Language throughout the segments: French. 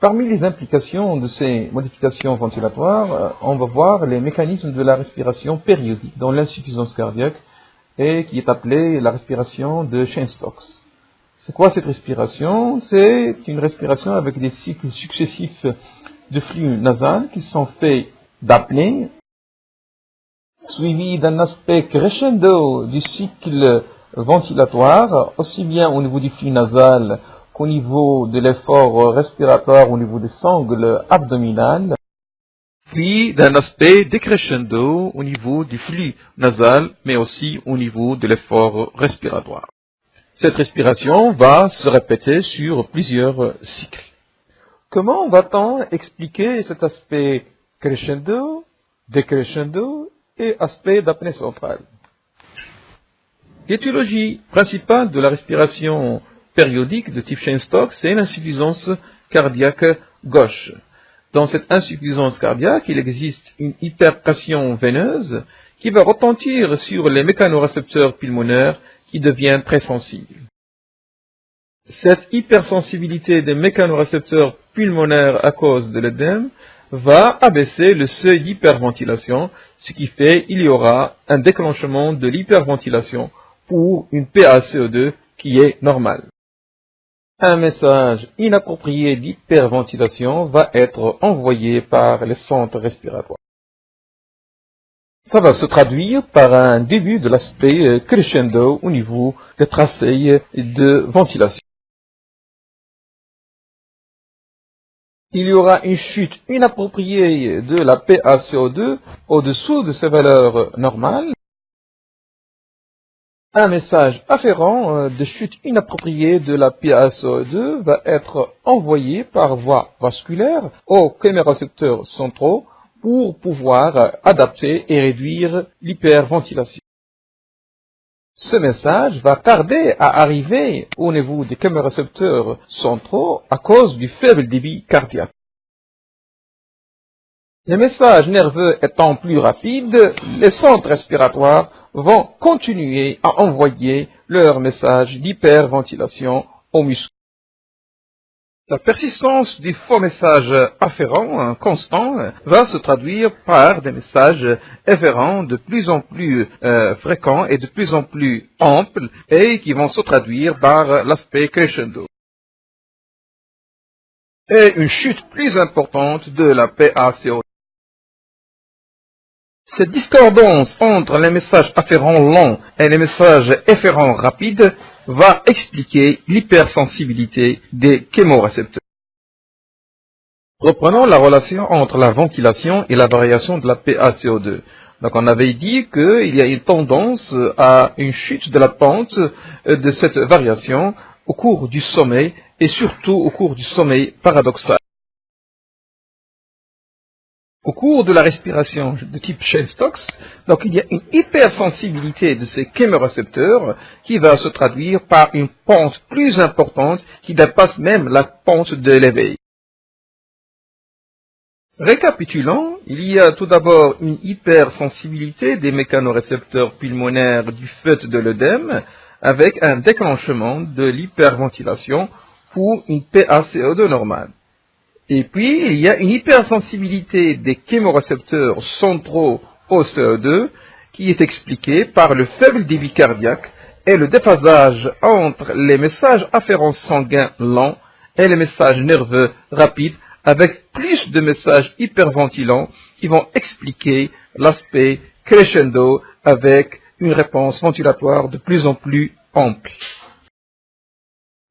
Parmi les implications de ces modifications ventilatoires, on va voir les mécanismes de la respiration périodique dans l'insuffisance cardiaque et qui est appelée la respiration de Cheyne-Stokes. C'est quoi cette respiration? C'est une respiration avec des cycles successifs de flux nasal qui sont faits d'apnée, suivi d'un aspect crescendo du cycle ventilatoire, aussi bien au niveau du flux nasal qu'au niveau de l'effort respiratoire, au niveau des sangles abdominales, puis d'un aspect décrescendo au niveau du flux nasal, mais aussi au niveau de l'effort respiratoire. Cette respiration va se répéter sur plusieurs cycles. Comment va-t-on expliquer cet aspect crescendo, décrescendo et aspect d'apnée centrale? L'étiologie principale de la respiration périodique de type Cheyne-Stokes, c'est l'insuffisance cardiaque gauche. Dans cette insuffisance cardiaque, il existe une hyperpression veineuse qui va retentir sur les mécanorécepteurs pulmonaires qui deviennent très sensibles. Cette hypersensibilité des mécanorécepteurs pulmonaires à cause de l'œdème va abaisser le seuil d'hyperventilation, ce qui fait qu'il y aura un déclenchement de l'hyperventilation pour une PaCO2 qui est normale. Un message inapproprié d'hyperventilation va être envoyé par les centres respiratoires. Ça va se traduire par un début de l'aspect crescendo au niveau des tracés de ventilation. Il y aura une chute inappropriée de la PaCO2 au-dessous de ses valeurs normales. Un message afférent de chute inappropriée de la PaCO2 va être envoyé par voie vasculaire aux chémorécepteurs centraux pour pouvoir adapter et réduire l'hyperventilation. Ce message va tarder à arriver au niveau des chémorécepteurs centraux à cause du faible débit cardiaque. Les messages nerveux étant plus rapides, les centres respiratoires vont continuer à envoyer leur message d'hyperventilation aux muscles. La persistance du faux message afférent constant va se traduire par des messages efférents de plus en plus fréquents et de plus en plus amples et qui vont se traduire par l'aspect crescendo. Et une chute plus importante de la PaCO2. Cette discordance entre les messages afférents longs et les messages efférents rapides va expliquer l'hypersensibilité des chémorécepteurs. Reprenons la relation entre la ventilation et la variation de la PaCO2. Donc on avait dit qu'il y a une tendance à une chute de la pente de cette variation au cours du sommeil et surtout au cours du sommeil paradoxal. Au cours de la respiration de type Cheyne-Stokes, donc il y a une hypersensibilité de ces chémorécepteurs qui va se traduire par une pente plus importante qui dépasse même la pente de l'éveil. Récapitulons, il y a tout d'abord une hypersensibilité des mécanorécepteurs pulmonaires du fait de l'œdème avec un déclenchement de l'hyperventilation pour une PaCO2 normale. Et puis, il y a une hypersensibilité des chémorécepteurs centraux au CO2 qui est expliquée par le faible débit cardiaque et le déphasage entre les messages afférents sanguins lents et les messages nerveux rapides avec plus de messages hyperventilants qui vont expliquer l'aspect crescendo avec une réponse ventilatoire de plus en plus ample.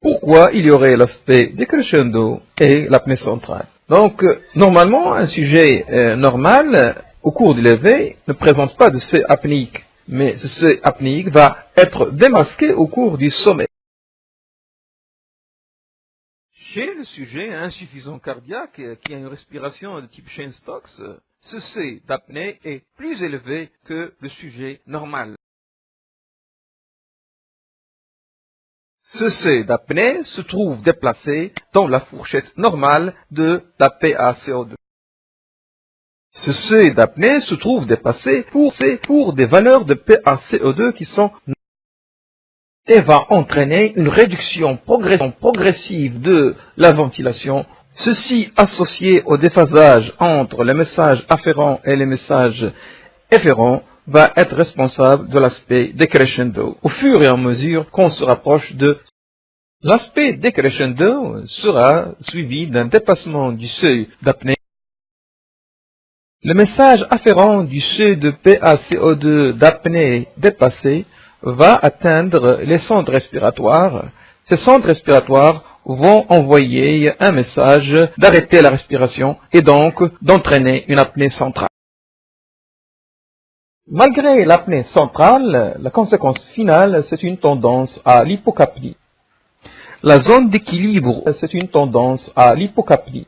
Pourquoi il y aurait l'aspect décrescendo et l'apnée centrale? Donc, normalement, un sujet normal, au cours de l'éveil, ne présente pas de seuil apnéique, mais ce seuil apnéique va être démasqué au cours du sommeil. Chez le sujet insuffisant cardiaque qui a une respiration de type Cheyne-Stokes, ce seuil d'apnée est plus élevé que le sujet normal. Ce seuil d'apnée se trouve déplacé dans la fourchette normale de la PaCO2. Ce seuil d'apnée se trouve dépassé pour des valeurs de PaCO2 qui sont et va entraîner une réduction progressive de la ventilation Ceci associé au déphasage entre les messages afférents et les messages efférents va être responsable de l'aspect décrescendo au fur et à mesure qu'on se rapproche de. L'aspect décrescendo sera suivi d'un dépassement du seuil d'apnée. Le message afférent du seuil de PaCO2 d'apnée dépassé va atteindre les centres respiratoires. Ces centres respiratoires vont envoyer un message d'arrêter la respiration et donc d'entraîner une apnée centrale. Malgré l'apnée centrale, la conséquence finale, c'est une tendance à l'hypocapnie. La zone d'équilibre, c'est une tendance à l'hypocapnie.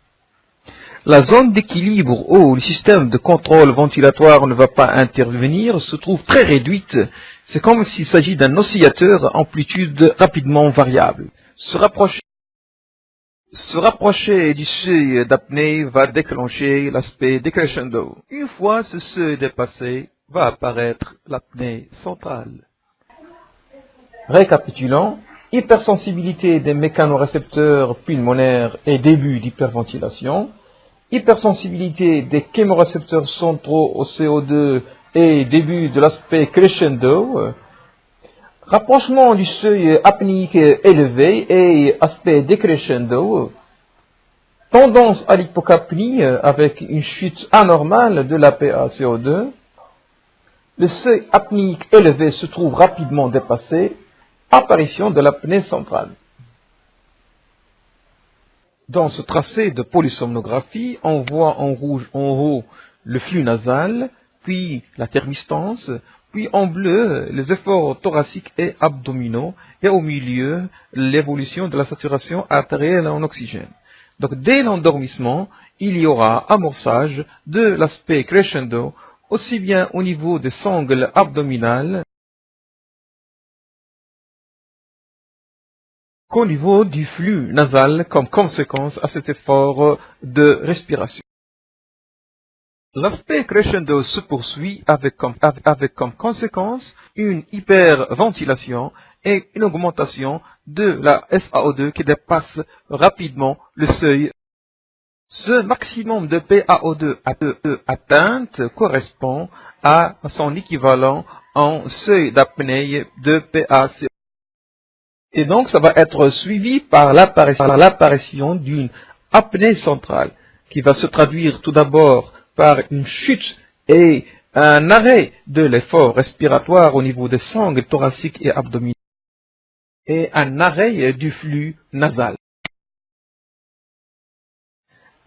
La zone d'équilibre où le système de contrôle ventilatoire ne va pas intervenir se trouve très réduite. C'est comme s'il s'agit d'un oscillateur à amplitude rapidement variable. Se rapprocher du seuil d'apnée va déclencher l'aspect décrescendo. Une fois ce seuil dépassé, va apparaître l'apnée centrale. Récapitulons, hypersensibilité des mécanorécepteurs pulmonaires et début d'hyperventilation, hypersensibilité des chémorécepteurs centraux au CO2 et début de l'aspect crescendo, rapprochement du seuil apnéique élevé et aspect décrescendo, tendance à l'hypocapnie avec une chute anormale de la PaCO2, le seuil apnéique élevé se trouve rapidement dépassé, apparition de l'apnée centrale. Dans ce tracé de polysomnographie, on voit en rouge en haut le flux nasal, puis la thermistance, puis en bleu les efforts thoraciques et abdominaux, et au milieu l'évolution de la saturation artérielle en oxygène. Donc dès l'endormissement, il y aura amorçage de l'aspect crescendo, aussi bien au niveau des sangles abdominales qu'au niveau du flux nasal comme conséquence à cet effort de respiration. L'aspect crescendo se poursuit avec comme conséquence une hyperventilation et une augmentation de la SaO2 qui dépasse rapidement le seuil. Ce maximum de PaO2 atteinte correspond à son équivalent en seuil d'apnée de PaCO2. Et donc, ça va être suivi par l'apparition d'une apnée centrale qui va se traduire tout d'abord par une chute et un arrêt de l'effort respiratoire au niveau des sangles thoraciques et abdominaux et un arrêt du flux nasal.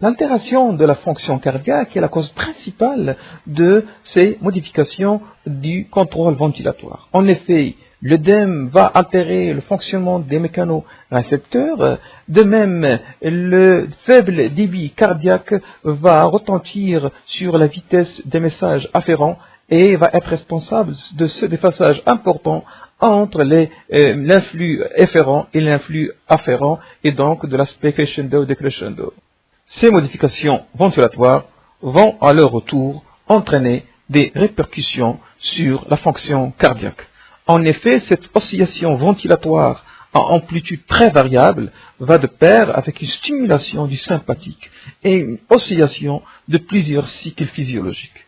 L'altération de la fonction cardiaque est la cause principale de ces modifications du contrôle ventilatoire. En effet, l'œdème va altérer le fonctionnement des mécanorécepteurs. De même, le faible débit cardiaque va retentir sur la vitesse des messages afférents et va être responsable de ce déphasage important entre l'influx efférent et l'influx afférent et donc de l'aspect crescendo-décrescendo. Ces modifications ventilatoires vont à leur retour entraîner des répercussions sur la fonction cardiaque. En effet, cette oscillation ventilatoire à amplitude très variable va de pair avec une stimulation du sympathique et une oscillation de plusieurs cycles physiologiques.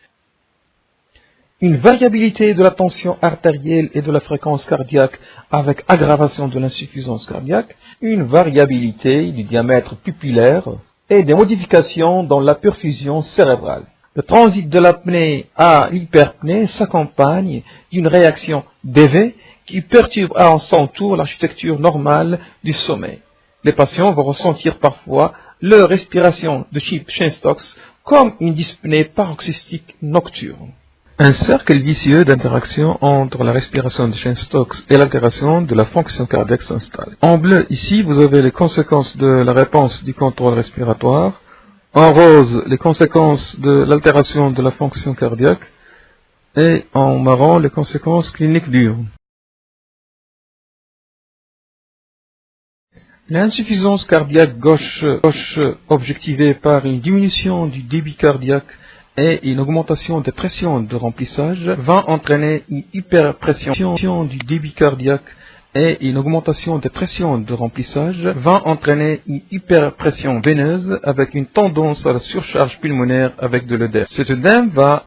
Une variabilité de la tension artérielle et de la fréquence cardiaque avec aggravation de l'insuffisance cardiaque, une variabilité du diamètre pupillaire, et des modifications dans la perfusion cérébrale. Le transit de l'apnée à l'hyperpnée s'accompagne d'une réaction d'EV qui perturbe à son tour l'architecture normale du sommeil. Les patients vont ressentir parfois leur respiration de type Cheyne-Stokes comme une dyspnée paroxystique nocturne. Un cercle vicieux d'interaction entre la respiration de Cheyne-Stokes et l'altération de la fonction cardiaque s'installe. En bleu, ici, vous avez les conséquences de la réponse du contrôle respiratoire. En rose, les conséquences de l'altération de la fonction cardiaque. Et en marron, les conséquences cliniques dures. L'insuffisance cardiaque gauche objectivée par une diminution du débit cardiaque et une augmentation des pressions de remplissage va entraîner une hyperpression du débit cardiaque et une augmentation des pressions de remplissage va entraîner une hyperpression veineuse avec une tendance à la surcharge pulmonaire avec de l'œdème. Cet œdème va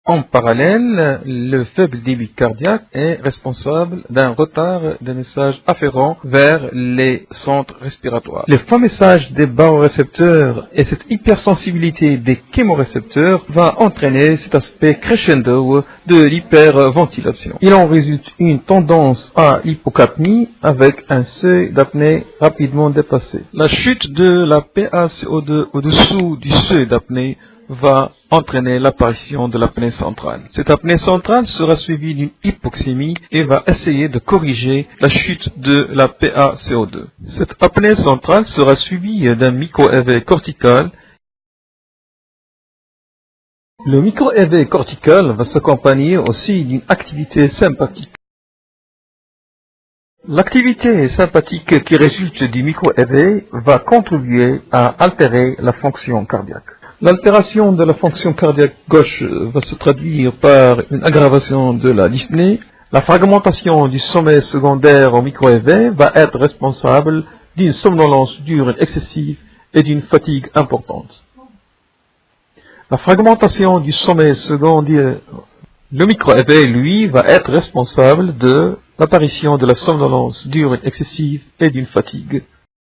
en parallèle, le faible débit cardiaque est responsable d'un retard des messages afférents vers les centres respiratoires. Les faux messages des barorécepteurs et cette hypersensibilité des chémorécepteurs va entraîner cet aspect crescendo de l'hyperventilation. Il en résulte une tendance à l'hypocapnie avec un seuil d'apnée rapidement dépassé. La chute de la PaCO2 au-dessous du seuil d'apnée va entraîner l'apparition de l'apnée centrale. Cette apnée centrale sera suivie d'une hypoxémie et va essayer de corriger la chute de la PaCO2. Cette apnée centrale sera suivie d'un micro-éveil cortical. Le micro-éveil cortical va s'accompagner aussi d'une activité sympathique. L'activité sympathique qui résulte du micro-éveil va contribuer à altérer la fonction cardiaque. L'altération de la fonction cardiaque gauche va se traduire par une aggravation de la dyspnée. La fragmentation du sommeil secondaire au micro-éveil va être responsable d'une somnolence diurne excessive et d'une fatigue importante. La fragmentation du sommeil secondaire, le micro-éveil, lui, va être responsable de l'apparition de la somnolence diurne excessive et d'une fatigue